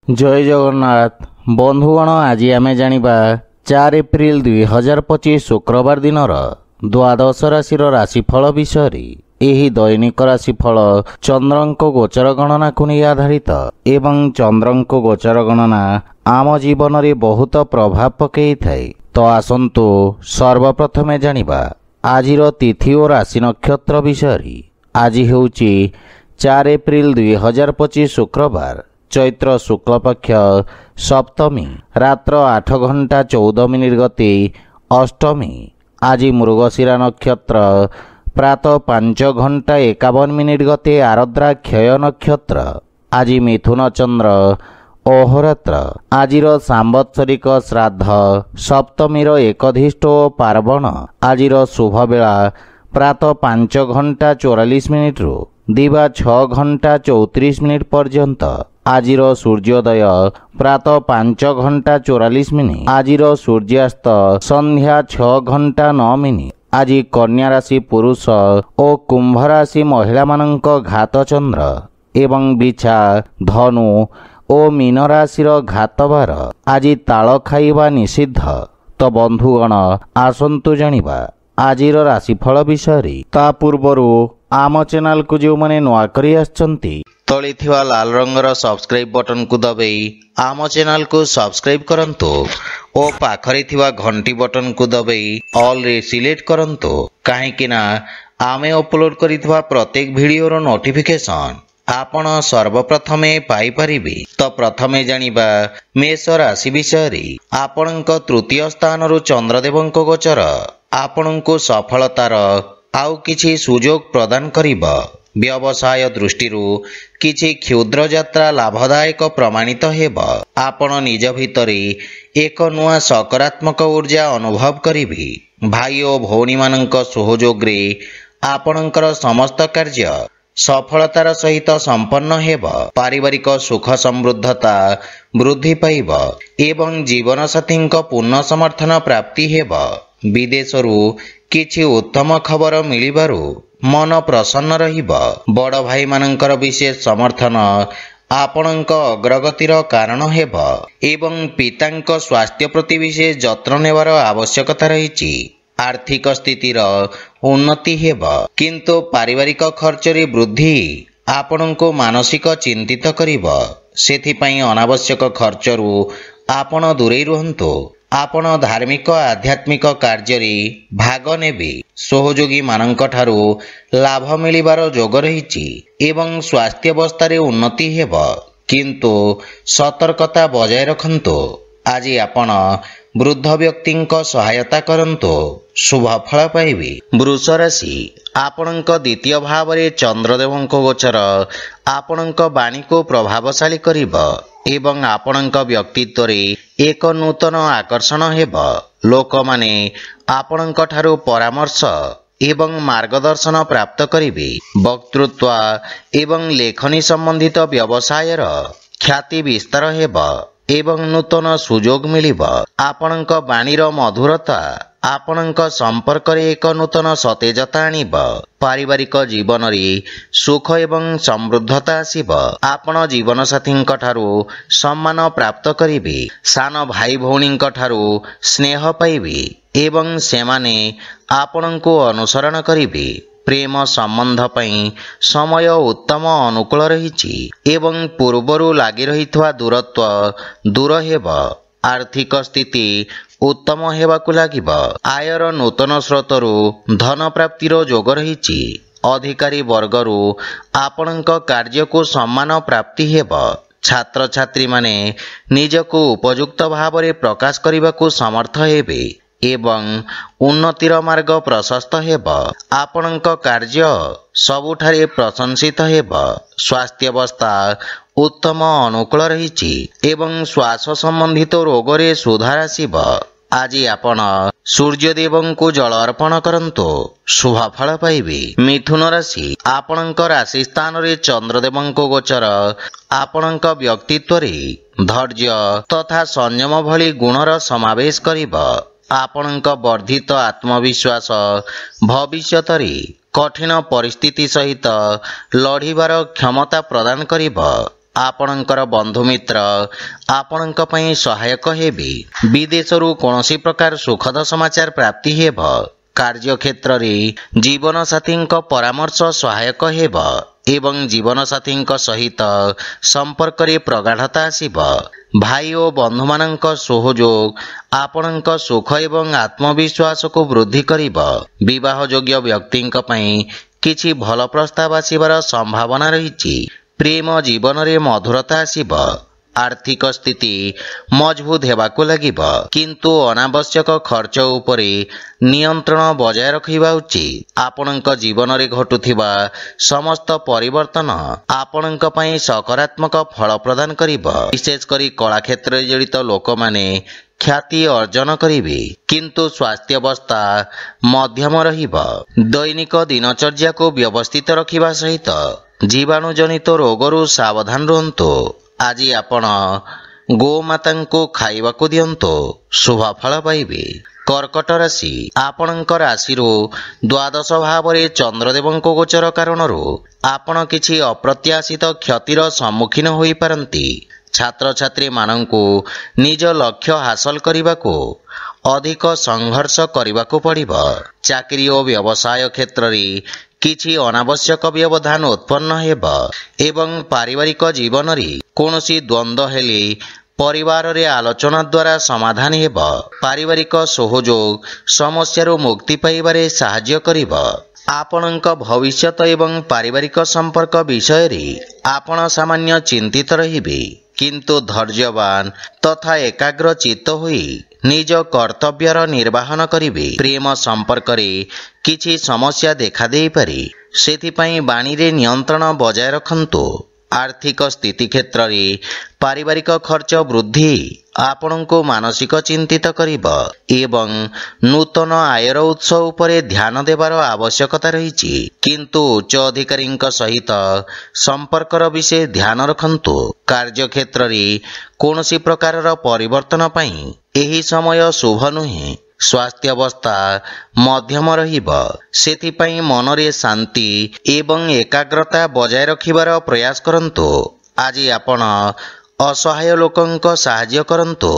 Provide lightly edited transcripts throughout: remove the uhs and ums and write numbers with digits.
जय जगन्नाथ बंधुगण आज आम जानिबा 4 एप्रिल 2025 शुक्रवार दिन द्वादश राशि राशिफल विषय एही दैनिक राशिफल चंद्रंक गोचर गणना को नहीं आधारित एवं चंद्रंक गोचर गणना आम जीवन में बहुत प्रभाव पकई थाए। तो आसंतु सर्वप्रथमे जानिबा आजिर तिथि और राशि नक्षत्र विषय। आज हेउची 4 एप्रिल 2025 शुक्रवार चैत्र शुक्ल पक्ष सप्तमी रात्र 8 घंटा 14 मिनिट गति अष्टमी। आज मृगशिरा नक्षत्र प्रातः 5 घंटा 51 मिनिट गति आरद्रा क्षय नक्षत्र। आज मिथुन चंद्र अहोरात्र। आजिर सांवत्सरिक श्राद्ध सप्तमीर एकधिष्ठ पार्वण। आजिर शुभ बेला प्रातः 5 घंटा 44 मिनिट रु दिवा 6 घंटा 34 मिनिट पर्यंत। आजिर सूर्योदय प्रातः 5 घंटा 44 मिनिट। आजिर सूर्यास्त संध्या 6 घंटा 9 मिनिट। आज कन्या राशि पुरुष और कुंभ राशि महिला मानक घात चंद्र एवं बिछा धनु और मीन राशिर घातबार। आज ताल खाइबा निषिद्ध। तो बंधुगण आसंतु जानिबा आजिर राशिफल विषय। ता पूर्वरु आम चैनल को जो माने नुआ करी आछंती तले थिवा लाल रंगर सब्सक्राइब बटन को दबाई आम चैनल को सब्सक्राइब करंतु और पाखरे थिवा घंटी बटन को दबाई ऑल रे सिलेक्ट करंतु काहेकि ना आमे अपलोड करिथवा प्रत्येक वीडियो रो नोटिफिकेशन आपण सर्वप्रथमे पाई परिबे। तो प्रथमे जानिबा मेष राशि विषय। आपणक तृतीय स्थान रु चंद्रदेवंक गोचर आपणको सफलतार आउ किछि सुजोग प्रदान करिबा। व्यवसाय दृष्टि किछि क्षुद्र यात्रा लाभदायक प्रमाणित हेब। आपण निज भितरे एक नुआ सकारात्मक ऊर्जा अनुभव करिबे। भाई और भौणी मानक सहयोग रे आपणकर समस्त कार्य सफलतार सहित संपन्न हेब। पारिवारिक सुख समृद्धता वृद्धि पाइब एवं जीवन साथी पूर्ण समर्थन प्राप्ति हेब। विदेशरू किछि उत्तम खबर मिलिबारु मन प्रसन्न रहिब। बड़ भाई मानकर विशेष समर्थन आपणक अग्रगतिर कारण हेब एवं पितांक स्वास्थ्य प्रति विशेष जत्न नेवार आवश्यकता रहिछि। आर्थिक स्थितिर उन्नति हेब किंतु पारिवारिक खर्चरे वृद्धि आपणको मानसिक चिंतित करिब। सेथिपई अनावश्यक खर्चरू आपण दूरे रुहंतु। आपण धार्मिक आध्यात्मिक कार्य भाग नेबे। सहयोगी मानक ठारू लाभ मिलिबार जोग रहिछि एवं स्वास्थ्य अवस्था रे उन्नति हेब किंतु सतर्कता बजाय रखंतु। आज आपण वृद्ध व्यक्ति सहायता करंतु शुभ फल पाइबे। वृष राशि आपणक द्वितीय भाव रे चंद्रदेवंक गोचर आपणक वाणी को प्रभावशाली करिब एवं आपणक व्यक्तित्व रे एक नूतन आकर्षण हेब। लोक माने आपणक ठारू परामर्श एवं मार्गदर्शन प्राप्त करिबे। वक्तृत्व एवं लेखनी संबंधित व्यवसायर ख्याति विस्तार हेब एवं नूतन सुजोग मिलिब। आपणक वाणीर मधुरता आपणक संपर्क रे एक नूतन सतेजता आनिब। पारिवारिक जीवन रे सुख एवं समृद्धता आसिब। आपण जीवन साथी ठारू सम्मान प्राप्त करिबे। सान भाई भौणी ठारू स्नेह पाइबे एवं सेमाने आपणको अनुसरण करिबे। प्रेम संबंध पई समय उत्तम अनुकूल रहिछि एवं पूर्वरु लागि रहितवा दूरत्व दूर हेब। आर्थिक स्थिति उत्तम हेबाकु लागिब। आयर नूतन स्रोतरु धन प्राप्तिर जोग रहिछि। अधिकारी वर्गरु आपणक कार्य को सम्मान प्राप्ति हेब। छात्र छात्री माने निजको उपयुक्त भाव रे प्रकाश करिबाकु समर्थ हेबे एवं उन्नतिर मार्ग प्रशस्त हेब। आपणक कार्य सबुठारे प्रशंसित हेब। स्वास्थ्य अवस्था उत्तम अनुकूल रहिछि एवं श्वास संबंधित रोग रे सुधार आसिब। आज आपण सूर्यदेवंकु जल अर्पण करंतु शुभ फल पाइबे। मिथुन राशि आपणक राशि स्थान रे चंद्रदेवंक गोचर आपणक व्यक्तित्व रे धैर्य तथा संयम भली गुणर समावेश करिब। आपणक वर्धित आत्मविश्वास भविष्यत रे कठिन परिस्थिति सहित लड़िबार क्षमता प्रदान करिब। ଆପଣଙ୍କର ବନ୍ଧୁମିତ୍ର ଆପଣଙ୍କ ପାଇଁ ସହାୟକ ହେବେ। ବିଦେଶରୁ କୌଣସି ପ୍ରକାର ସୁଖଦ ସମାଚାର ପ୍ରାପ୍ତି ହେବ। କାର୍ଯ୍ୟକ୍ଷେତ୍ରରେ ଜୀବନସାଥୀଙ୍କ ପରାମର୍ଶ ସହାୟକ ହେବ ଏବଂ ଜୀବନସାଥୀଙ୍କ ସହିତ ସମ୍ପର୍କରେ ପ୍ରଗାଢ଼ତା ଆସିବ। ଭାଇ ଓ ବନ୍ଧୁମାନଙ୍କ ସହଯୋଗ ଆପଣଙ୍କ ସୁଖ ଏବଂ ଆତ୍ମବିଶ୍ୱାସକୁ ବୃଦ୍ଧି କରିବ। ବିବାହ ଯୋଗ୍ୟ ବ୍ୟକ୍ତିଙ୍କ ପାଇଁ କିଛି ଭଲ ପ୍ରସ୍ତାବ ଆସିବାର ସମ୍ଭାବନା ରହିଛି। ପ୍ରେମ ଜୀବନରେ ମଧୁରତା ଆସିବ। ଆର୍ଥିକ ସ୍ଥିତି ମଜବୁତ ହେବାକୁ ଲାଗିବ, କିନ୍ତୁ ଅନାବଶ୍ୟକ ଖର୍ଚ୍ଚ ଉପରେ ନିୟନ୍ତ୍ରଣ ବଜାୟ ରଖିବା ଉଚିତ। ଆପଣଙ୍କ ଜୀବନରେ ଘଟୁଥିବା ସମସ୍ତ ପରିବର୍ତ୍ତନ ଆପଣଙ୍କ ପାଇଁ ସକାରାତ୍ମକ ଫଳ ପ୍ରଦାନ କରିବ। ବିଶେଷ କରି କଳା କ୍ଷେତ୍ରରେ ଜଡ଼ିତ ଲୋକମାନେ ଖ୍ୟାତି ଅର୍ଜନ କରିବେ, କିନ୍ତୁ ସ୍ୱାସ୍ଥ୍ୟାବସ୍ଥା ମଧ୍ୟମ ରହିବ। ଦୈନିକ ଦିନଚର୍ଯ୍ୟାକୁ ବ୍ୟବସ୍ଥିତ ରଖିବା ସହିତ ଜୀବାଣୁଜନିତ ରୋଗରୁ ସାବଧାନ ରୁହନ୍ତୁ। ଆଜି ଆପଣ ଗୋମାତାଙ୍କୁ ଖାଇବାକୁ ଦିଅନ୍ତୁ, ଶୁଭ ଫଳ ପାଇବେ। କର୍କଟ ରାଶି, ଆପଣଙ୍କ ରାଶିରୁ ଦ୍ୱାଦଶ ଭାବରେ ଚନ୍ଦ୍ରଦେବଙ୍କ ଗୋଚର କାରଣରୁ ଆପଣ କିଛି ଅପ୍ରତ୍ୟାଶିତ କ୍ଷତିର ସମ୍ମୁଖୀନ ହୋଇପାରନ୍ତି। ଛାତ୍ରଛାତ୍ରୀମାନଙ୍କୁ ନିଜ ଲକ୍ଷ୍ୟ ହାସଲ କରିବାକୁ ଅଧିକ ସଂଘର୍ଷ କରିବାକୁ ପଡ଼ିବ। ଚାକିରି ଓ ବ୍ୟବସାୟ କ୍ଷେତ୍ରରେ କିଛି ଅନାବଶ୍ୟକ ବ୍ୟବଧାନ ଉତ୍ପନ୍ନ ହେବ ଏବଂ ପାରିବାରିକ ଜୀବନରେ କୌଣସି ଦ୍ୱନ୍ଦ୍ୱ ହେଲେ ପରିବାରରେ ଆଲୋଚନା ଦ୍ୱାରା ସମାଧାନ ହେବ। ପାରିବାରିକ ସହଯୋଗ ସମସ୍ୟାରୁ ମୁକ୍ତି ପାଇବାରେ ସାହାଯ୍ୟ କରିବ। ଆପଣଙ୍କ ଭବିଷ୍ୟତ ଏବଂ ପାରିବାରିକ ସମ୍ପର୍କ ବିଷୟରେ ଆପଣ ସାମାନ୍ୟ ଚିନ୍ତିତ ରହିବେ, କିନ୍ତୁ ଧୈର୍ଯ୍ୟବାନ ତଥା ଏକାଗ୍ର ଚିତ୍ତ ହୋଇ ନିଜ କର୍ତ୍ତବ୍ୟର ନିର୍ବାହନ କରିବେ। ପ୍ରେମ ସମ୍ପର୍କରେ କିଛି ସମସ୍ୟା ଦେଖାଦେଇପାରେ, ସେଥିପାଇଁ ବାଣୀରେ ନିୟନ୍ତ୍ରଣ ବଜାୟ ରଖନ୍ତୁ। ଆର୍ଥିକ ସ୍ଥିତି କ୍ଷେତ୍ରରେ ପାରିବାରିକ ଖର୍ଚ୍ଚ ବୃଦ୍ଧି ଆପଣଙ୍କୁ ମାନସିକ ଚିନ୍ତିତ କରିବ ଏବଂ ନୂତନ ଆୟର ଉତ୍ସ ଉପରେ ଧ୍ୟାନ ଦେବାର ଆବଶ୍ୟକତା ରହିଛି, କିନ୍ତୁ ଉଚ୍ଚ ଅଧିକାରୀଙ୍କ ସହିତ ସମ୍ପର୍କର ବିଷୟ ଧ୍ୟାନ ରଖନ୍ତୁ। କାର୍ଯ୍ୟକ୍ଷେତ୍ରରେ କୌଣସି ପ୍ରକାରର ପରିବର୍ତ୍ତନ ପାଇଁ ଏହି ସମୟ ଶୁଭ ନୁହେଁ। ସ୍ୱାସ୍ଥ୍ୟାବସ୍ଥା ମଧ୍ୟମ ରହିବ, ସେଥିପାଇଁ ମନରେ ଶାନ୍ତି ଏବଂ ଏକାଗ୍ରତା ବଜାୟ ରଖିବାର ପ୍ରୟାସ କରନ୍ତୁ। ଆଜି ଆପଣ ଅସହାୟ ଲୋକଙ୍କ ସାହାଯ୍ୟ କରନ୍ତୁ,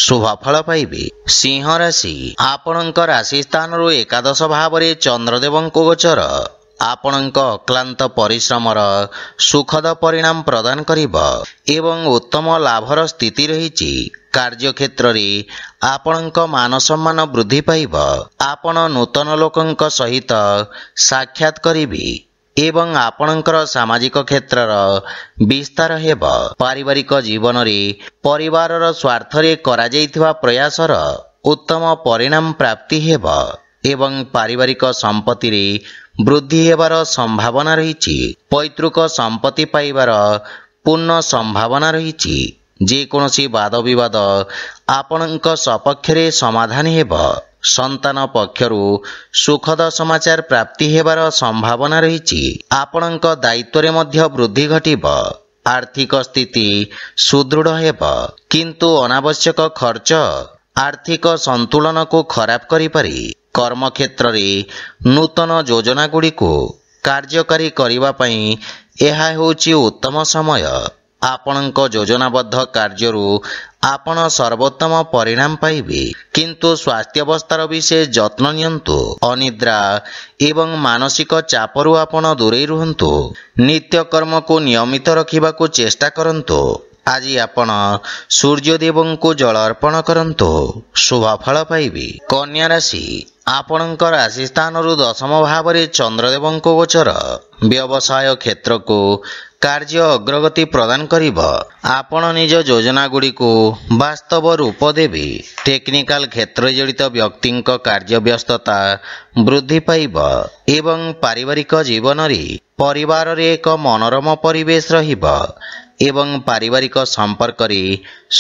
ଶୁଭ ଫଳ ପାଇବେ। ସିଂହ ରାଶି, ଆପଣଙ୍କ ରାଶି ସ୍ଥାନରୁ ଏକାଦଶ ଭାବରେ ଚନ୍ଦ୍ରଦେବଙ୍କ ଗୋଚର ଆପଣଙ୍କ ଅକ୍ଲାନ୍ତ ପରିଶ୍ରମର ସୁଖଦ ପରିଣାମ ପ୍ରଦାନ କରିବ ଏବଂ ଉତ୍ତମ ଲାଭର ସ୍ଥିତି ରହିଛି। କାର୍ଯ୍ୟକ୍ଷେତ୍ରରେ ଆପଣଙ୍କ ମାନସମ୍ମାନ ବୃଦ୍ଧି ପାଇବ। ଆପଣ ନୂତନ ଲୋକଙ୍କ ସହିତ ସାକ୍ଷାତ କରିବେ ଏବଂ ଆପଣଙ୍କର ସାମାଜିକ କ୍ଷେତ୍ରର ବିସ୍ତାର ହେବ। ପାରିବାରିକ ଜୀବନରେ ପରିବାରର ସ୍ୱାର୍ଥରେ କରାଯାଇଥିବା ପ୍ରୟାସର ଉତ୍ତମ ପରିଣାମ ପ୍ରାପ୍ତି ହେବ ଏବଂ ପାରିବାରିକ ସମ୍ପତ୍ତିରେ ବୃଦ୍ଧି ହେବାର ସମ୍ଭାବନା ରହିଛି। ପୈତୃକ ସମ୍ପତ୍ତି ପାଇବାର ପୂର୍ଣ୍ଣ ସମ୍ଭାବନା ରହିଛି। ଯେକୌଣସି ବାଦବିବାଦ ଆପଣଙ୍କ ସପକ୍ଷରେ ସମାଧାନ ହେବ। ସନ୍ତାନ ପକ୍ଷରୁ ସୁଖଦ ସମାଚାର ପ୍ରାପ୍ତି ହେବାର ସମ୍ଭାବନା ରହିଛି। ଆପଣଙ୍କ ଦାୟିତ୍ୱରେ ମଧ୍ୟ ବୃଦ୍ଧି ଘଟିବ। ଆର୍ଥିକ ସ୍ଥିତି ସୁଦୃଢ଼ ହେବ, କିନ୍ତୁ ଅନାବଶ୍ୟକ ଖର୍ଚ୍ଚ ଆର୍ଥିକ ସନ୍ତୁଳନକୁ ଖରାପ କରିପାରେ। କର୍ମକ୍ଷେତ୍ରରେ ନୂତନ ଯୋଜନାଗୁଡ଼ିକୁ କାର୍ଯ୍ୟକାରୀ କରିବା ପାଇଁ ଏହା ହେଉଛି ଉତ୍ତମ ସମୟ। ଆପଣଙ୍କ ଯୋଜନାବଦ୍ଧ କାର୍ଯ୍ୟରୁ ଆପଣ ସର୍ବୋତ୍ତମ ପରିଣାମ ପାଇବେ, କିନ୍ତୁ ସ୍ୱାସ୍ଥ୍ୟାବସ୍ଥାର ବିଶେଷ ଯତ୍ନ ନିଅନ୍ତୁ। ଅନିଦ୍ରା ଏବଂ ମାନସିକ ଚାପରୁ ଆପଣ ଦୂରେଇ ରୁହନ୍ତୁ। ନିତ୍ୟକର୍ମକୁ ନିୟମିତ ରଖିବାକୁ ଚେଷ୍ଟା କରନ୍ତୁ। ଆଜି ଆପଣ ସୂର୍ଯ୍ୟଦେବଙ୍କୁ ଜଳ ଅର୍ପଣ କରନ୍ତୁ, ଶୁଭ ଫଳ ପାଇବେ। କନ୍ୟା ରାଶି, ଆପଣଙ୍କ ରାଶି ସ୍ଥାନରୁ ଦଶମ ଭାବରେ ଚନ୍ଦ୍ରଦେବଙ୍କ ଗୋଚର ବ୍ୟବସାୟ କ୍ଷେତ୍ରକୁ କାର୍ଯ୍ୟ ଅଗ୍ରଗତି ପ୍ରଦାନ କରିବ। ଆପଣ ନିଜ ଯୋଜନାଗୁଡ଼ିକୁ ବାସ୍ତବ ରୂପ ଦେବେ। ଟେକ୍ନିକାଲ କ୍ଷେତ୍ରରେ ଜଡ଼ିତ ବ୍ୟକ୍ତିଙ୍କ କାର୍ଯ୍ୟବ୍ୟସ୍ତତା ବୃଦ୍ଧି ପାଇବ ଏବଂ ପାରିବାରିକ ଜୀବନରେ ପରିବାରରେ ଏକ ମନୋରମ ପରିବେଶ ରହିବ ଏବଂ ପାରିବାରିକ ସମ୍ପର୍କରେ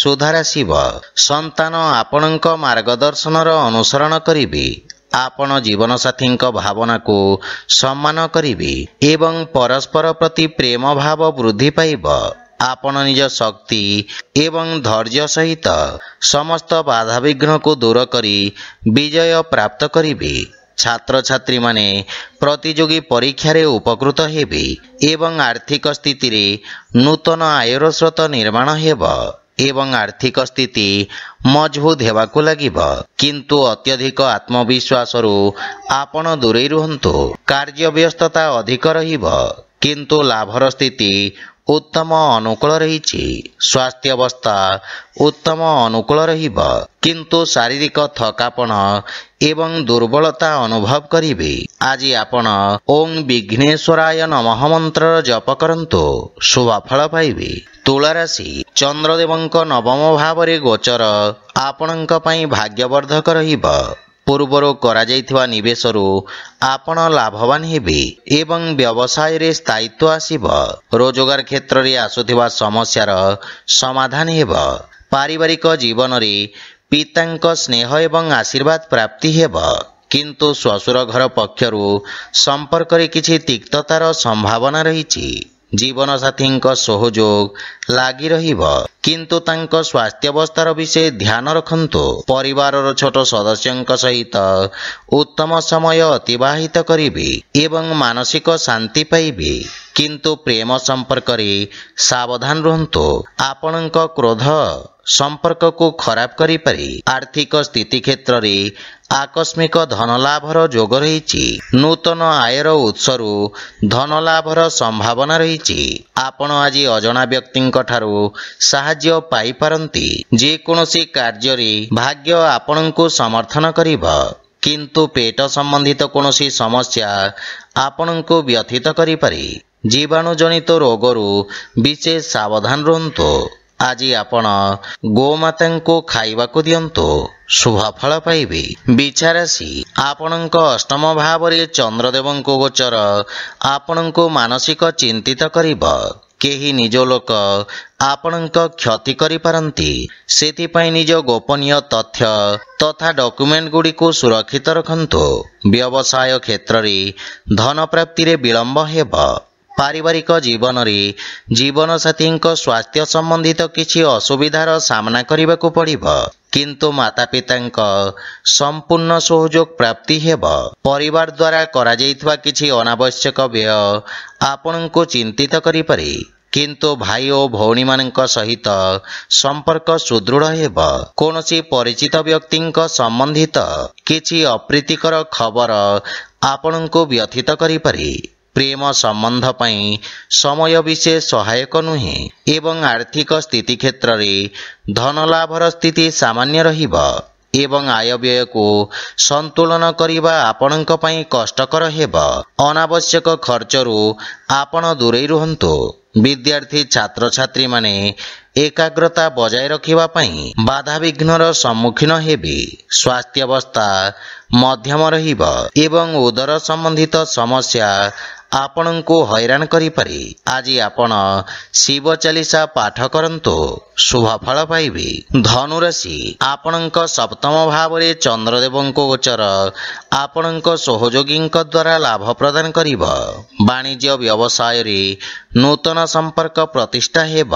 ସୁଧାର ଆସିବ। ସନ୍ତାନ ଆପଣଙ୍କ ମାର୍ଗଦର୍ଶନର ଅନୁସରଣ କରିବେ। ଆପଣ ଜୀବନସାଥୀଙ୍କ ଭାବନାକୁ ସମ୍ମାନ କରିବେ ଏବଂ ପରସ୍ପର ପ୍ରତି ପ୍ରେମ ଭାବ ବୃଦ୍ଧି ପାଇବ। ଆପଣ ନିଜ ଶକ୍ତି ଏବଂ ଧୈର୍ଯ୍ୟ ସହିତ ସମସ୍ତ ବାଧାବିଘ୍ନକୁ ଦୂର କରି ବିଜୟ ପ୍ରାପ୍ତ କରିବେ। ଛାତ୍ରଛାତ୍ରୀ ମାନେ ପ୍ରତିଯୋଗୀ ପରୀକ୍ଷାରେ ଉପକୃତ ହେବେ ଏବଂ ଆର୍ଥିକ ସ୍ଥିତିରେ ନୂତନ ଆୟର ସ୍ରୋତ ନିର୍ମାଣ ହେବ ଏବଂ ଆର୍ଥିକ ସ୍ଥିତି ମଜବୁତ ହେବାକୁ ଲାଗିବ। କିନ୍ତୁ ଅତ୍ୟଧିକ ଆତ୍ମବିଶ୍ୱାସରୁ ଆପଣ ଦୂରେଇ ରୁହନ୍ତୁ। କାର୍ଯ୍ୟ ବ୍ୟସ୍ତତା ଅଧିକ ରହିବ କିନ୍ତୁ ଲାଭର ସ୍ଥିତି ଉତ୍ତମ ଅନୁକୂଳ ରହିଛି। ସ୍ୱାସ୍ଥ୍ୟାବସ୍ଥା ଉତ୍ତମ ଅନୁକୂଳ ରହିବ କିନ୍ତୁ ଶାରୀରିକ ଥକାପଣ ଏବଂ ଦୁର୍ବଳତା ଅନୁଭବ କରିବେ। ଆଜି ଆପଣ ଓଂ ବିଘ୍ନେଶ୍ୱରାୟ ନମଃ ମନ୍ତ୍ରର ଜପ କରନ୍ତୁ, ଶୁଭ ଫଳ ପାଇବେ। ତୁଳା ରାଶି, ଚନ୍ଦ୍ରଦେବଙ୍କ ନବମ ଭାବରେ ଗୋଚର ଆପଣଙ୍କ ପାଇଁ ଭାଗ୍ୟବର୍ଦ୍ଧକ ରହିବ। ପୂର୍ବରୁ କରାଯାଇଥିବା ନିବେଶରୁ ଆପଣ ଲାଭବାନ ହେବେ ଏବଂ ବ୍ୟବସାୟରେ ସ୍ଥାୟିତ୍ୱ ଆସିବ। ରୋଜଗାର କ୍ଷେତ୍ରରେ ଆସୁଥିବା ସମସ୍ୟାର ସମାଧାନ ହେବ। ପାରିବାରିକ ଜୀବନରେ ପିତାଙ୍କ ସ୍ନେହ ଏବଂ ଆଶୀର୍ବାଦ ପ୍ରାପ୍ତି ହେବ କିନ୍ତୁ ଶ୍ୱଶୁର ଘର ପକ୍ଷରୁ ସମ୍ପର୍କରେ କିଛି ତିକ୍ତତାର ସମ୍ଭାବନା ରହିଛି। ଜୀବନସାଥୀଙ୍କ ସହଯୋଗ ଲାଗି ରହିବ କିନ୍ତୁ ତାଙ୍କ ସ୍ୱାସ୍ଥ୍ୟାବସ୍ଥାର ବିଷୟ ଧ୍ୟାନ ରଖନ୍ତୁ। ପରିବାରର ଛୋଟ ସଦସ୍ୟଙ୍କ ସହିତ ଉତ୍ତମ ସମୟ ଅତିବାହିତ କରିବେ ଏବଂ ମାନସିକ ଶାନ୍ତି ପାଇବେ କିନ୍ତୁ ପ୍ରେମ ସମ୍ପର୍କରେ ସାବଧାନ ରୁହନ୍ତୁ। ଆପଣଙ୍କ କ୍ରୋଧ ସମ୍ପର୍କକୁ ଖରାପ କରିପାରେ। ଆର୍ଥିକ ସ୍ଥିତି କ୍ଷେତ୍ରରେ ଆକସ୍ମିକ ଧନଲାଭର ଯୋଗ ରହିଛି। ନୂତନ ଆୟର ଉତ୍ସରୁ ଧନଲାଭର ସମ୍ଭାବନା ରହିଛି। ଆପଣ ଆଜି ଅଜଣା ବ୍ୟକ୍ତିଙ୍କ ଠାରୁ ସାହାଯ୍ୟ ପାଇପାରନ୍ତି। ଯେକୌଣସି କାର୍ଯ୍ୟରେ ଭାଗ୍ୟ ଆପଣଙ୍କୁ ସମର୍ଥନ କରିବ କିନ୍ତୁ ପେଟ ସମ୍ବନ୍ଧିତ କୌଣସି ସମସ୍ୟା ଆପଣଙ୍କୁ ବ୍ୟଥିତ କରିପାରେ। ଜୀବାଣୁ ଜନିତ ରୋଗରୁ ବିଶେଷ ସାବଧାନ ରୁହନ୍ତୁ। ଆଜି ଆପଣ ଗୋମାତାଙ୍କୁ ଖାଇବାକୁ ଦିଅନ୍ତୁ, ଶୁଭ ଫଳ ପାଇବେ। ବିଛା ରାଶି, ଆପଣଙ୍କ ଅଷ୍ଟମ ଭାବରେ ଚନ୍ଦ୍ରଦେବଙ୍କ ଗୋଚର ଆପଣଙ୍କୁ ମାନସିକ ଚିନ୍ତିତ କରିବ। କେହି ନିଜ ଲୋକ ଆପଣଙ୍କ କ୍ଷତି କରିପାରନ୍ତି। ସେଥିପାଇଁ ନିଜ ଗୋପନୀୟ ତଥ୍ୟ ତଥା ଡକ୍ୟୁମେଣ୍ଟ ଗୁଡ଼ିକୁ ସୁରକ୍ଷିତ ରଖନ୍ତୁ। ବ୍ୟବସାୟ କ୍ଷେତ୍ରରେ ଧନ ପ୍ରାପ୍ତିରେ ବିଳମ୍ବ ହେବ। ପାରିବାରିକ ଜୀବନରେ ଜୀବନସାଥୀଙ୍କ ସ୍ୱାସ୍ଥ୍ୟ ସମ୍ବନ୍ଧିତ କିଛି ଅସୁବିଧାର ସାମ୍ନା କରିବାକୁ ପଡ଼ିବ କିନ୍ତୁ ମାତାପିତାଙ୍କ ସମ୍ପୂର୍ଣ୍ଣ ସହଯୋଗ ପ୍ରାପ୍ତି ହେବ। ପରିବାର ଦ୍ୱାରା କରାଯାଇଥିବା କିଛି ଅନାବଶ୍ୟକ ବ୍ୟୟ ଆପଣଙ୍କୁ ଚିନ୍ତିତ କରିପାରେ କିନ୍ତୁ ଭାଇ ଓ ଭଉଣୀମାନଙ୍କ ସହିତ ସମ୍ପର୍କ ସୁଦୃଢ଼ ହେବ। କୌଣସି ପରିଚିତ ବ୍ୟକ୍ତିଙ୍କ ସମ୍ବନ୍ଧିତ କିଛି ଅପ୍ରୀତିକର ଖବର ଆପଣଙ୍କୁ ବ୍ୟଥିତ କରିପାରେ। ପ୍ରେମ ସମ୍ବନ୍ଧ ପାଇଁ ସମୟ ବିଶେଷ ସହାୟକ ନୁହେଁ ଏବଂ ଆର୍ଥିକ ସ୍ଥିତି କ୍ଷେତ୍ରରେ ଧନଲାଭର ସ୍ଥିତି ସାମାନ୍ୟ ରହିବ ଏବଂ ଆୟବ୍ୟୟକୁ ସନ୍ତୁଳନ କରିବା ଆପଣଙ୍କ ପାଇଁ କଷ୍ଟକର ହେବ। ଅନାବଶ୍ୟକ ଖର୍ଚ୍ଚରୁ ଆପଣ ଦୂରେଇ ରୁହନ୍ତୁ। ବିଦ୍ୟାର୍ଥୀ ଛାତ୍ରଛାତ୍ରୀମାନେ ଏକାଗ୍ରତା ବଜାୟ ରଖିବା ପାଇଁ ବାଧାବିଘ୍ନର ସମ୍ମୁଖୀନ ହେବେ। ସ୍ୱାସ୍ଥ୍ୟାବସ୍ଥା ମଧ୍ୟମ ରହିବ ଏବଂ ଉଦର ସମ୍ବନ୍ଧିତ ସମସ୍ୟା ଆପଣଙ୍କୁ ହଇରାଣ କରିପାରେ। ଆଜି ଆପଣ ଶିବ ଚାଲିସା ପାଠ କରନ୍ତୁ, ଶୁଭ ଫଳ ପାଇବେ। ଧନୁରାଶି, ଆପଣଙ୍କ ସପ୍ତମ ଭାବରେ ଚନ୍ଦ୍ରଦେବଙ୍କ ଗୋଚର ଆପଣଙ୍କ ସହଯୋଗୀଙ୍କ ଦ୍ୱାରା ଲାଭ ପ୍ରଦାନ କରିବ। ବାଣିଜ୍ୟ ବ୍ୟବସାୟରେ ନୂତନ ସମ୍ପର୍କ ପ୍ରତିଷ୍ଠା ହେବ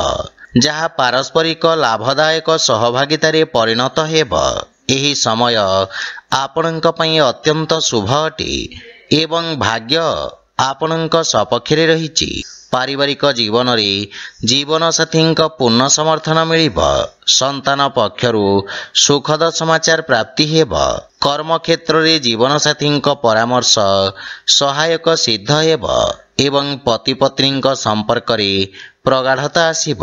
ଯାହା ପାରସ୍ପରିକ ଲାଭଦାୟକ ସହଭାଗିତାରେ ପରିଣତ ହେବ। ଏହି ସମୟ ଆପଣଙ୍କ ପାଇଁ ଅତ୍ୟନ୍ତ ଶୁଭ ଅଟେ ଏବଂ ଭାଗ୍ୟ ଆପଣଙ୍କ ସପକ୍ଷରେ ରହିଛି। ପାରିବାରିକ ଜୀବନରେ ଜୀବନସାଥୀଙ୍କ ପୂର୍ଣ୍ଣ ସମର୍ଥନ ମିଳିବ। ସନ୍ତାନ ପକ୍ଷରୁ ସୁଖଦ ସମାଚାର ପ୍ରାପ୍ତି ହେବ। କର୍ମକ୍ଷେତ୍ରରେ ଜୀବନସାଥୀଙ୍କ ପରାମର୍ଶ ସହାୟକ ସିଦ୍ଧ ହେବ ଏବଂ ପତି ପତ୍ନୀଙ୍କ ସମ୍ପର୍କରେ ପ୍ରଗାଢ଼ତା ଆସିବ।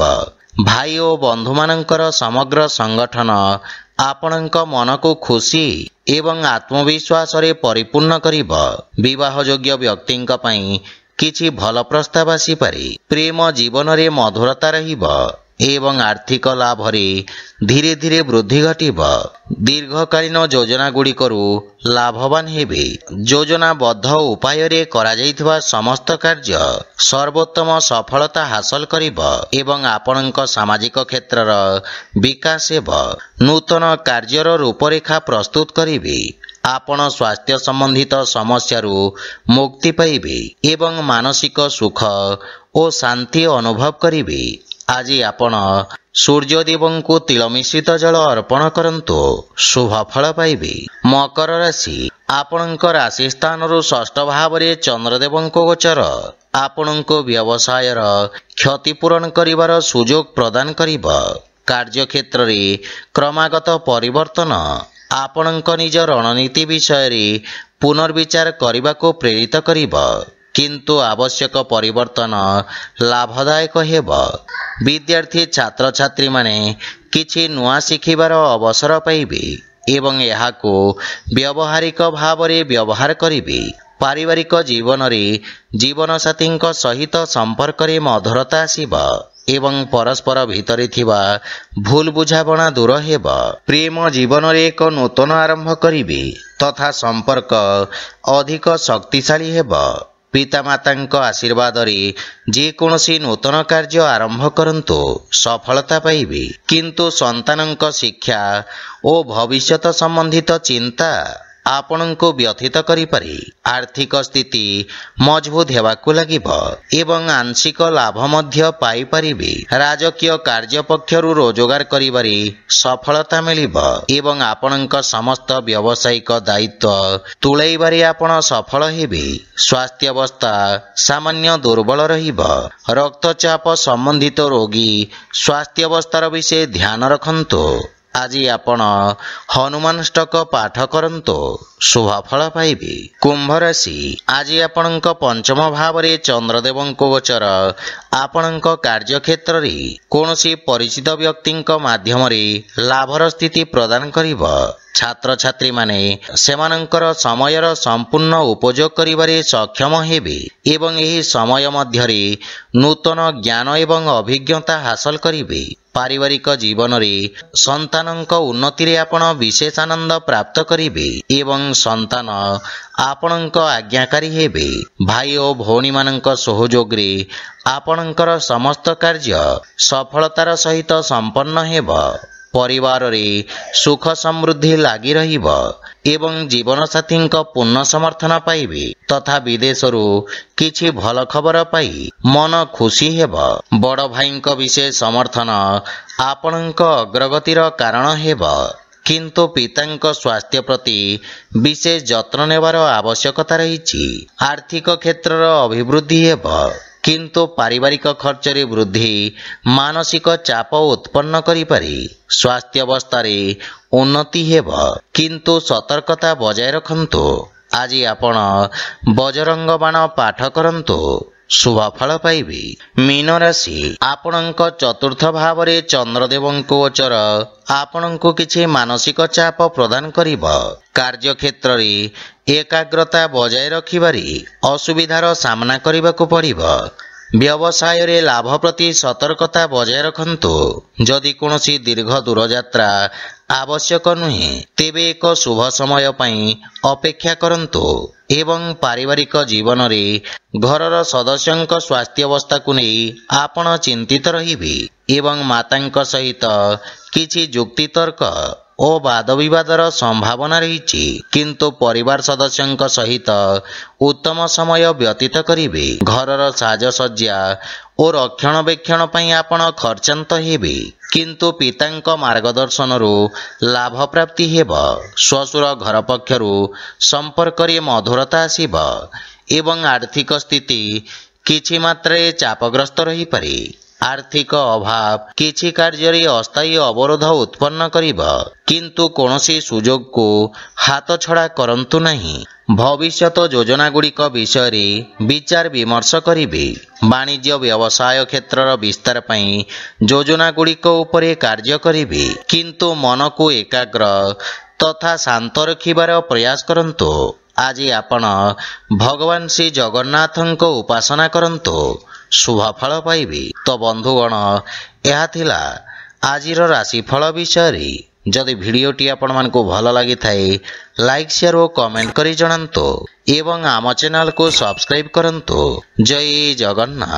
ଭାଇ ଓ ବନ୍ଧୁମାନଙ୍କର ସମଗ୍ର ସଂଗଠନ ଆପଣଙ୍କ ମନକୁ ଖୁସି ଏବଂ ଆତ୍ମବିଶ୍ୱାସରେ ପରିପୂର୍ଣ୍ଣ କରିବ। ବିବାହଯୋଗ୍ୟ ବ୍ୟକ୍ତିଙ୍କ ପାଇଁ କିଛି ଭଲ ପ୍ରସ୍ତାବ ଆସିପାରେ। ପ୍ରେମ ଜୀବନରେ ମଧୁରତା ରହିବ ଏବଂ ଆର୍ଥିକ ଲାଭରେ ଧୀରେ ଧୀରେ ବୃଦ୍ଧି ଘଟିବ। ଦୀର୍ଘକାଳୀନ ଯୋଜନା ଗୁଡ଼ିକରୁ ଲାଭବାନ ହେବେ। ଯୋଜନାବଦ୍ଧ ଉପାୟରେ କରାଯାଇଥିବା ସମସ୍ତ କାର୍ଯ୍ୟ ସର୍ବୋତ୍ତମ ସଫଳତା ହାସଲ କରିବ ଏବଂ ଆପଣଙ୍କ ସାମାଜିକ କ୍ଷେତ୍ରର ବିକାଶ ହେବ। ନୂତନ କାର୍ଯ୍ୟର ରୂପରେଖା ପ୍ରସ୍ତୁତ କରିବେ। ଆପଣ ସ୍ୱାସ୍ଥ୍ୟ ସମ୍ବନ୍ଧିତ ସମସ୍ୟାରୁ ମୁକ୍ତି ପାଇବେ ଏବଂ ମାନସିକ ସୁଖ ଓ ଶାନ୍ତି ଅନୁଭବ କରିବେ। ଆଜି ଆପଣ ସୂର୍ଯ୍ୟଦେବଙ୍କୁ ତିଳ ମିଶ୍ରିତ ଜଳ ଅର୍ପଣ କରନ୍ତୁ, ଶୁଭ ଫଳ ପାଇବେ। ମକର ରାଶି, ଆପଣଙ୍କ ରାଶି ସ୍ଥାନରୁ ଷଷ୍ଠ ଭାବରେ ଚନ୍ଦ୍ରଦେବଙ୍କ ଗୋଚର ଆପଣଙ୍କୁ ବ୍ୟବସାୟର କ୍ଷତିପୂରଣ କରିବାର ସୁଯୋଗ ପ୍ରଦାନ କରିବ। କାର୍ଯ୍ୟକ୍ଷେତ୍ରରେ କ୍ରମାଗତ ପରିବର୍ତ୍ତନ ଆପଣଙ୍କ ନିଜ ରଣନୀତି ବିଷୟରେ ପୁନର୍ବିଚାର କରିବାକୁ ପ୍ରେରିତ କରିବ, କିନ୍ତୁ ଆବଶ୍ୟକ ପରିବର୍ତ୍ତନ ଲାଭଦାୟକ ହେବ। ବିଦ୍ୟାର୍ଥୀ ଛାତ୍ରଛାତ୍ରୀମାନେ କିଛି ନୂଆ ଶିଖିବାର ଅବସର ପାଇବେ ଏବଂ ଏହାକୁ ବ୍ୟବହାରିକ ଭାବରେ ବ୍ୟବହାର କରିବେ। ପାରିବାରିକ ଜୀବନରେ ଜୀବନସାଥୀଙ୍କ ସହିତ ସମ୍ପର୍କରେ ମଧୁରତା ଆସିବ ଏବଂ ପରସ୍ପର ଭିତରେ ଥିବା ଭୁଲ ବୁଝାମଣା ଦୂର ହେବ। ପ୍ରେମ ଜୀବନରେ ଏକ ନୂତନ ଆରମ୍ଭ କରିବେ ତଥା ସମ୍ପର୍କ ଅଧିକ ଶକ୍ତିଶାଳୀ ହେବ। ପିତାମାତାଙ୍କ ଆଶୀର୍ବାଦରେ ଯେକୌଣସି ନୂତନ କାର୍ଯ୍ୟ ଆରମ୍ଭ କରନ୍ତୁ, ସଫଳତା ପାଇବେ, କିନ୍ତୁ ସନ୍ତାନଙ୍କ ଶିକ୍ଷା ଓ ଭବିଷ୍ୟତ ସମ୍ବନ୍ଧିତ ଚିନ୍ତା ଆପଣଙ୍କୁ ବ୍ୟଥିତ କରିପାରେ। ଆର୍ଥିକ ସ୍ଥିତି ମଜବୁତ ହେବାକୁ ଲାଗିବ ଏବଂ ଆଂଶିକ ଲାଭ ମଧ୍ୟ ପାଇପାରିବେ। ରାଜକୀୟ କାର୍ଯ୍ୟ ପକ୍ଷରୁ ରୋଜଗାର କରିବାରେ ସଫଳତା ମିଳିବ ଏବଂ ଆପଣଙ୍କ ସମସ୍ତ ବ୍ୟବସାୟିକ ଦାୟିତ୍ୱ ତୁଲାଇବାରେ ଆପଣ ସଫଳ ହେବେ। ସ୍ୱାସ୍ଥ୍ୟାବସ୍ଥା ସାମାନ୍ୟ ଦୁର୍ବଳ ରହିବ। ରକ୍ତଚାପ ସମ୍ବନ୍ଧିତ ରୋଗୀ ସ୍ୱାସ୍ଥ୍ୟାବସ୍ଥାର ବିଷୟ ଧ୍ୟାନ ରଖନ୍ତୁ। ଆଜି ଆପଣ ହନୁମାନଷ୍ଟକ ପାଠ କରନ୍ତୁ, ଶୁଭ ଫଳ ପାଇବେ। କୁମ୍ଭ ରାଶି, ଆଜି ଆପଣଙ୍କ ପଞ୍ଚମ ଭାବରେ ଚନ୍ଦ୍ରଦେବଙ୍କ ଗୋଚର ଆପଣଙ୍କ କାର୍ଯ୍ୟକ୍ଷେତ୍ରରେ କୌଣସି ପରିଚିତ ବ୍ୟକ୍ତିଙ୍କ ମାଧ୍ୟମରେ ଲାଭର ସ୍ଥିତି ପ୍ରଦାନ କରିବ। ଛାତ୍ରଛାତ୍ରୀମାନେ ସେମାନଙ୍କର ସମୟର ସମ୍ପୂର୍ଣ୍ଣ ଉପଯୋଗ କରିବାରେ ସକ୍ଷମ ହେବେ ଏବଂ ଏହି ସମୟ ମଧ୍ୟରେ ନୂତନ ଜ୍ଞାନ ଏବଂ ଅଭିଜ୍ଞତା ହାସଲ କରିବେ। ପାରିବାରିକ ଜୀବନରେ ସନ୍ତାନଙ୍କ ଉନ୍ନତିରେ ଆପଣ ବିଶେଷ ଆନନ୍ଦ ପ୍ରାପ୍ତ କରିବେ ଏବଂ ସନ୍ତାନ ଆପଣଙ୍କ ଆଜ୍ଞାକାରୀ ହେବେ। ଭାଇ ଓ ଭଉଣୀମାନଙ୍କ ସହଯୋଗରେ ଆପଣଙ୍କର ସମସ୍ତ କାର୍ଯ୍ୟ ସଫଳତାର ସହିତ ସମ୍ପନ୍ନ ହେବ। ପରିବାରରେ ସୁଖ ସମୃଦ୍ଧି ଲାଗି ରହିବ ଏବଂ ଜୀବନସାଥୀଙ୍କ ପୂର୍ଣ୍ଣ ସମର୍ଥନ ପାଇବେ ତଥା ବିଦେଶରୁ କିଛି ଭଲ ଖବର ପାଇ ମନ ଖୁସି ହେବ। ବଡ଼ ଭାଇଙ୍କ ବିଶେଷ ସମର୍ଥନ ଆପଣଙ୍କ ଅଗ୍ରଗତିର କାରଣ ହେବ, କିନ୍ତୁ ପିତାଙ୍କ ସ୍ୱାସ୍ଥ୍ୟ ପ୍ରତି ବିଶେଷ ଯତ୍ନ ନେବାର ଆବଶ୍ୟକତା ରହିଛି। ଆର୍ଥିକ କ୍ଷେତ୍ରର ଅଭିବୃଦ୍ଧି ହେବ, କିନ୍ତୁ ପାରିବାରିକ ଖର୍ଚ୍ଚରେ ବୃଦ୍ଧି ମାନସିକ ଚାପ ଉତ୍ପନ୍ନ କରିପାରେ। ସ୍ୱାସ୍ଥ୍ୟାବସ୍ଥାରେ ଉନ୍ନତି ହେବ, କିନ୍ତୁ ସତର୍କତା ବଜାୟ ରଖନ୍ତୁ। ଆଜି ଆପଣ ବଜରଙ୍ଗ ବାଣ ପାଠ କରନ୍ତୁ, ଶୁଭ ଫଳ ପାଇବେ। ମୀନ ରାଶି, ଆପଣଙ୍କ ଚତୁର୍ଥ ଭାବରେ ଚନ୍ଦ୍ରଦେବଙ୍କ ଗୋଚର ଆପଣଙ୍କୁ କିଛି ମାନସିକ ଚାପ ପ୍ରଦାନ କରିବ। କାର୍ଯ୍ୟକ୍ଷେତ୍ରରେ ଏକାଗ୍ରତା ବଜାୟ ରଖିବାରେ ଅସୁବିଧାର ସାମ୍ନା କରିବାକୁ ପଡ଼ିବ। ବ୍ୟବସାୟରେ ଲାଭ ପ୍ରତି ସତର୍କତା ବଜାୟ ରଖନ୍ତୁ। ଯଦି କୌଣସି ଦୀର୍ଘ ଦୂରଯାତ୍ରା ଆବଶ୍ୟକ ନୁହେଁ, ତେବେ ଏକ ଶୁଭ ସମୟ ପାଇଁ ଅପେକ୍ଷା କରନ୍ତୁ ଏବଂ ପାରିବାରିକ ଜୀବନରେ ଘରର ସଦସ୍ୟଙ୍କ ସ୍ୱାସ୍ଥ୍ୟାବସ୍ଥାକୁ ନେଇ ଆପଣ ଚିନ୍ତିତ ରହିବେ ଏବଂ ମାତାଙ୍କ ସହିତ କିଛି ଯୁକ୍ତିତର୍କ ଓ ବାଦବିବାଦର ସମ୍ଭାବନା ରହିଛି, କିନ୍ତୁ ପରିବାର ସଦସ୍ୟଙ୍କ ସହିତ ଉତ୍ତମ ସମୟ ବ୍ୟତୀତ କରିବେ। ଘରର ସାଜସଜ୍ଜା ଓ ରକ୍ଷଣାବେକ୍ଷଣ ପାଇଁ ଆପଣ ଖର୍ଚ୍ଚାନ୍ତ ହେବେ, କିନ୍ତୁ ପିତାଙ୍କ ମାର୍ଗଦର୍ଶନରୁ ଲାଭ ପ୍ରାପ୍ତି ହେବ। ଶ୍ୱଶୁର ଘର ପକ୍ଷରୁ ସମ୍ପର୍କରେ ମଧୁରତା ଆସିବ ଏବଂ ଆର୍ଥିକ ସ୍ଥିତି କିଛି ମାତ୍ରାରେ ଚାପଗ୍ରସ୍ତ ରହିପାରେ। ଆର୍ଥିକ ଅଭାବ କିଛି କାର୍ଯ୍ୟରେ ଅସ୍ଥାୟୀ ଅବରୋଧ ଉତ୍ପନ୍ନ କରିବ, କିନ୍ତୁ କୌଣସି ସୁଯୋଗକୁ ହାତଛଡ଼ା କରନ୍ତୁ ନାହିଁ। ଭବିଷ୍ୟତ ଯୋଜନାଗୁଡ଼ିକ ବିଷୟରେ ବିଚାର ବିମର୍ଶ କରିବେ। ବାଣିଜ୍ୟ ବ୍ୟବସାୟ କ୍ଷେତ୍ରର ବିସ୍ତାର ପାଇଁ ଯୋଜନାଗୁଡ଼ିକ ଉପରେ କାର୍ଯ୍ୟ କରିବେ, କିନ୍ତୁ ମନକୁ ଏକାଗ୍ର ତଥା ଶାନ୍ତ ରଖିବାର ପ୍ରୟାସ କରନ୍ତୁ। ଆଜି ଆପଣ ଭଗବାନ ଶ୍ରୀ ଜଗନ୍ନାଥଙ୍କ ଉପାସନା କରନ୍ତୁ, ଶୁଭ ଫଳ ପାଇବେ। ତ ବନ୍ଧୁଗଣ, ଏହା ଥିଲା ଆଜିର ରାଶିଫଳ ବିଷୟରେ। ଯଦି ଭିଡ଼ିଓଟି ଆପଣମାନଙ୍କୁ ଭଲ ଲାଗିଥାଏ, ଲାଇକ୍, ସେୟାର ଓ କମେଣ୍ଟ କରି ଜଣାନ୍ତୁ ଏବଂ ଆମ ଚ୍ୟାନେଲକୁ ସବସ୍କ୍ରାଇବ୍ କରନ୍ତୁ। ଜୟ ଜଗନ୍ନାଥ।